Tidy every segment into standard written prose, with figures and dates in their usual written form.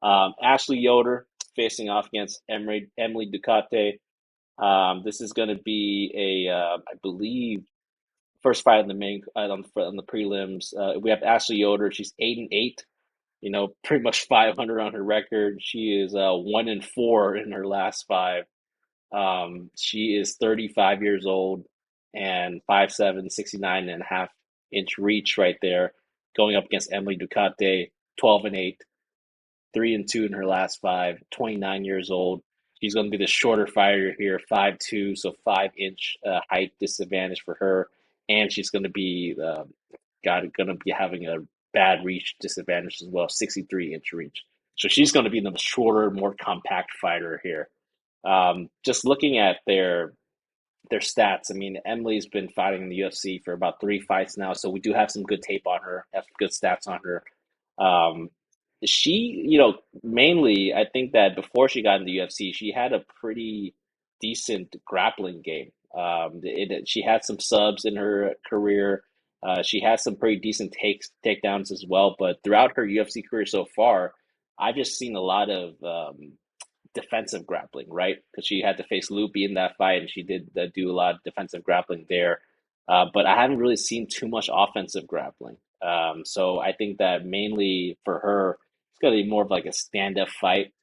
Ashley Yoder facing off against Emily Ducote. This is going to be I believe, first fight in the main on the prelims. We have Ashley Yoder. She's 8-8. Pretty much 500 on her record. She is 1-4 in her last five. She is 35 years old and 5'7", 69.5-inch reach right there, going up against Emily Ducote, 12-8, 3-2 in her last five, 29 years old. She's going to be the shorter fighter here, 5'2", so 5-inch height disadvantage for her, and she's going to be having a bad reach disadvantage as well, 63-inch reach. So she's going to be the shorter, more compact fighter here. Just looking at their stats, I mean, Emily's been fighting in the UFC for about 3 fights now, so we do have some good tape on her, have good stats on her. Um, mainly, I think that before she got in the UFC, she had a pretty decent grappling game. She had some subs in her career. She had some pretty decent takedowns as well. But throughout her UFC career so far, I've just seen a lot of defensive grappling, right? Because she had to face Loopy in that fight, and she did do a lot of defensive grappling there. But I haven't really seen too much offensive grappling. So I think that mainly for her, it's going to be more of like a stand-up fight.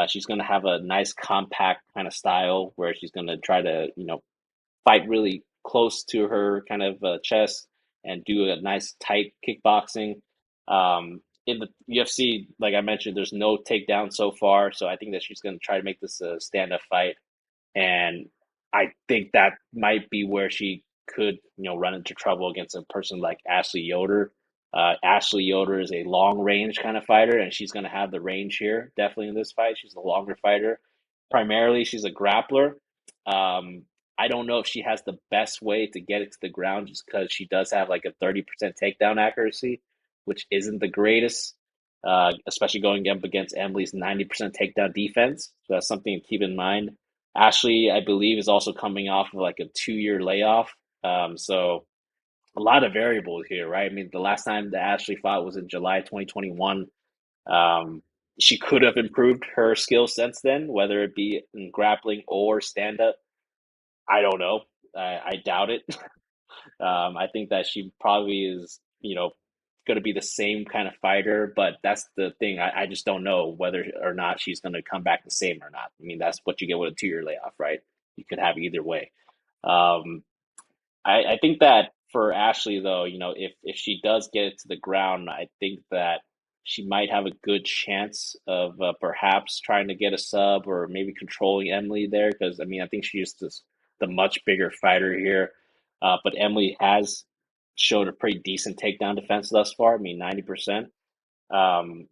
She's going to have a nice compact kind of style where she's going to try to, fight really close to her kind of chest and do a nice tight kickboxing. In the UFC, like I mentioned, there's no takedown so far, so I think that she's going to try to make this a stand-up fight, and I think that might be where she could, run into trouble against a person like Ashley Yoder. Ashley Yoder is a long range kind of fighter, and she's going to have the range here definitely in this fight. She's a longer fighter. Primarily, she's a grappler. Um, I don't know if she has the best way to get it to the ground just because she does have like a 30% takedown accuracy, which isn't the greatest, especially going up against Emily's 90% takedown defense. So that's something to keep in mind. Ashley, I believe, is also coming off of like a 2-year layoff. So a lot of variables here, right? I mean, the last time that Ashley fought was in July 2021. Um, she could have improved her skill since then, whether it be in grappling or stand up. I don't know. I doubt it. I think that she probably is, going to be the same kind of fighter, but that's the thing. I just don't know whether or not she's going to come back the same or not. I mean, that's what you get with a 2-year layoff, right? You could have either way. Um, I think that for Ashley, though, if she does get it to the ground, I think that she might have a good chance of perhaps trying to get a sub or maybe controlling Emily there. Because, I mean, I think she's just the much bigger fighter here. But Emily has showed a pretty decent takedown defense thus far. I mean, 90%. Um,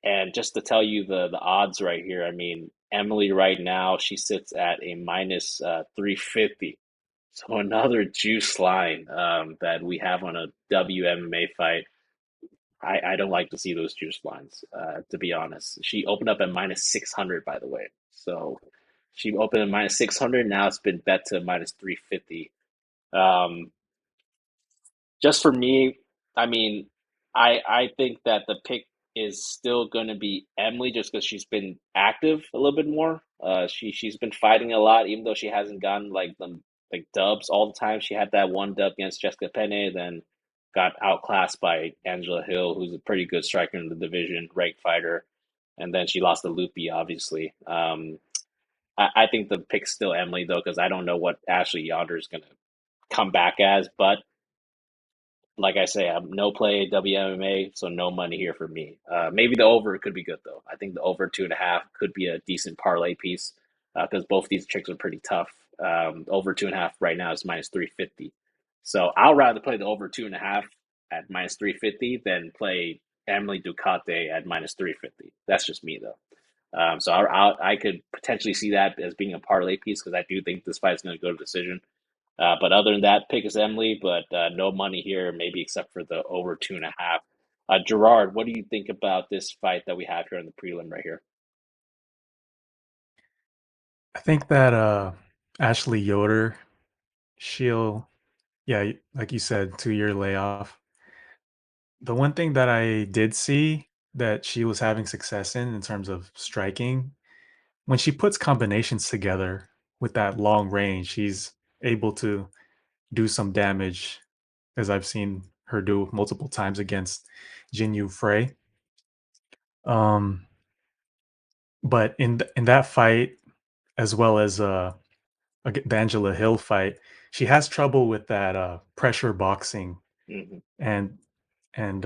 and just to tell you the odds right here, I mean, Emily right now, she sits at a minus 350. So another juice line that we have on a WMMA fight. I don't like to see those juice lines, to be honest. She opened up at minus 600, by the way. So she opened at minus 600. Now it's been bet to minus 350. Um, just for me, I mean, I think that the pick is still going to be Emily just because she's been active a little bit more. She's been fighting a lot, even though she hasn't gotten like the like dubs all the time. She had that one dub against Jessica Penne, then got outclassed by Angela Hill, who's a pretty good striker in the division, ranked fighter, and then she lost to Loopy, obviously. I think the pick's still Emily though, because I don't know what Ashley Yonder is going to come back as, but like I say, I'm no play WMMA, so no money here for me. Maybe the over could be good though. I think the over 2.5 could be a decent parlay piece because both these tricks are pretty tough. Over 2.5 right now is minus 350. So I'll rather play the over 2.5 at minus 350 than play Emily Ducote at minus 350. That's just me though. So I could potentially see that as being a parlay piece because I do think this fight is going to go to decision. But other than that, pick is Emily, but no money here, maybe except for the over 2.5. Gerard, what do you think about this fight that we have here in the prelim right here? I think that Ashley Yoder, she'll yeah, like you said, 2-year layoff. The one thing that I did see that she was having success in terms of striking, when she puts combinations together with that long range, she's able to do some damage, as I've seen her do multiple times against Jinyu Frey. Um, but in that fight, as well as the Angela Hill fight, she has trouble with that pressure boxing, Hmm. and and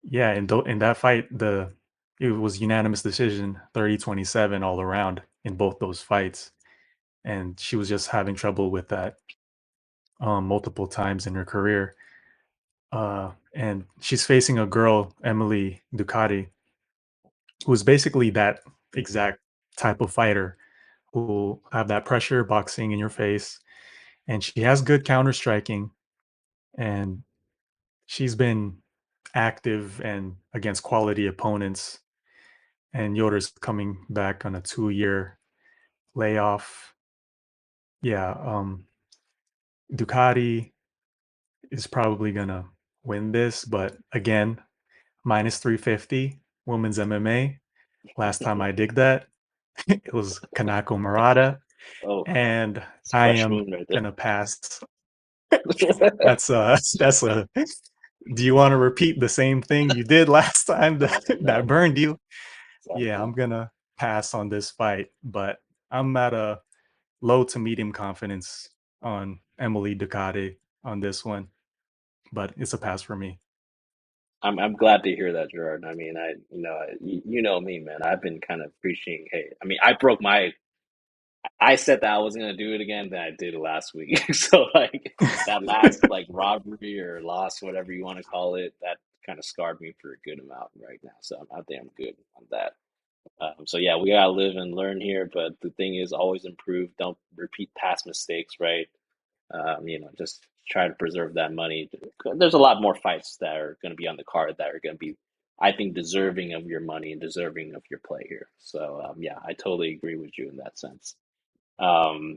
yeah, in that fight, it was unanimous decision 30-27 all around in both those fights, and she was just having trouble with that multiple times in her career. And she's facing a girl, Emily Ducote, who's basically that exact type of fighter who will have that pressure boxing in your face, and she has good counter striking, and she's been active and against quality opponents. And Yoder's coming back on a 2-year layoff. Yeah, Ducati is probably gonna win this, but again, minus 350 women's MMA. Last time I did that, it was Kanako Murata, Oh, and it's a I fresh am wound right gonna pass. That's a. Do you want to repeat the same thing you did last time that, that Exactly. burned you? Yeah, Exactly. I'm gonna pass on this fight, but I'm at a low to medium confidence on Emily Ducati on this one, but it's a pass for me. I'm glad to hear that, Gerard. I mean, you know me, man. I've been kind of preaching. Hey, I mean, I said that I wasn't gonna do it again, then I did it last week. So like that last like robbery or loss, whatever you want to call it, that kind of scarred me for a good amount right now. So I think I'm good on that. So yeah, we gotta live and learn here, but the thing is, always improve. Don't repeat past mistakes, right? Just try to preserve that money. There's a lot more fights that are going to be on the card that are going to be, I think, deserving of your money and deserving of your play here. So yeah, I totally agree with you in that sense.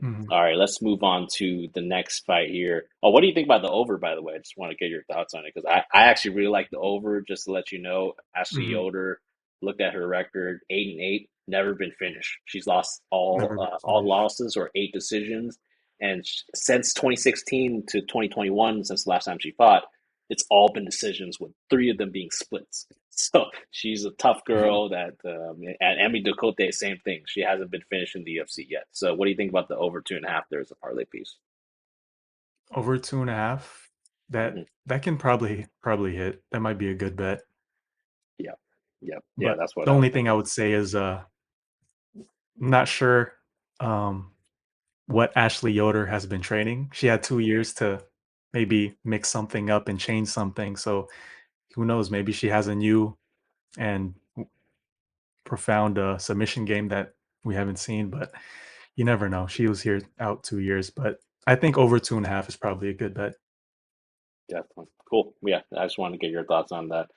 Mhm, All right, let's move on to the next fight here. Oh, what do you think about the over, by the way? I just want to get your thoughts on it because I actually really like the over. Just to let you know, Ashley mhm. Yoder, looked at her record, 8-8, never been finished. She's lost Never been all finished. losses or eight decisions, and since 2016 to 2021, since the last time she fought, it's all been decisions with three of them being splits. So she's a tough girl. And Emily Ducote, same thing. She hasn't been finished in the UFC yet. So what do you think about the over 2.5 there as a parlay piece? Over 2.5. Hmm. That can probably hit. That might be a good bet. Yeah, yeah. But That's what the I was only thing I thinking. would say is I'm not sure um what Ashley Yoder has been training. She had 2 years to maybe mix something up and change something. So who knows? Maybe she has a new and profound submission game that we haven't seen, but you never know. She was here out 2 years, but I think over 2.5 is probably a good bet. Definitely cool. Yeah, I just wanted to get your thoughts on that.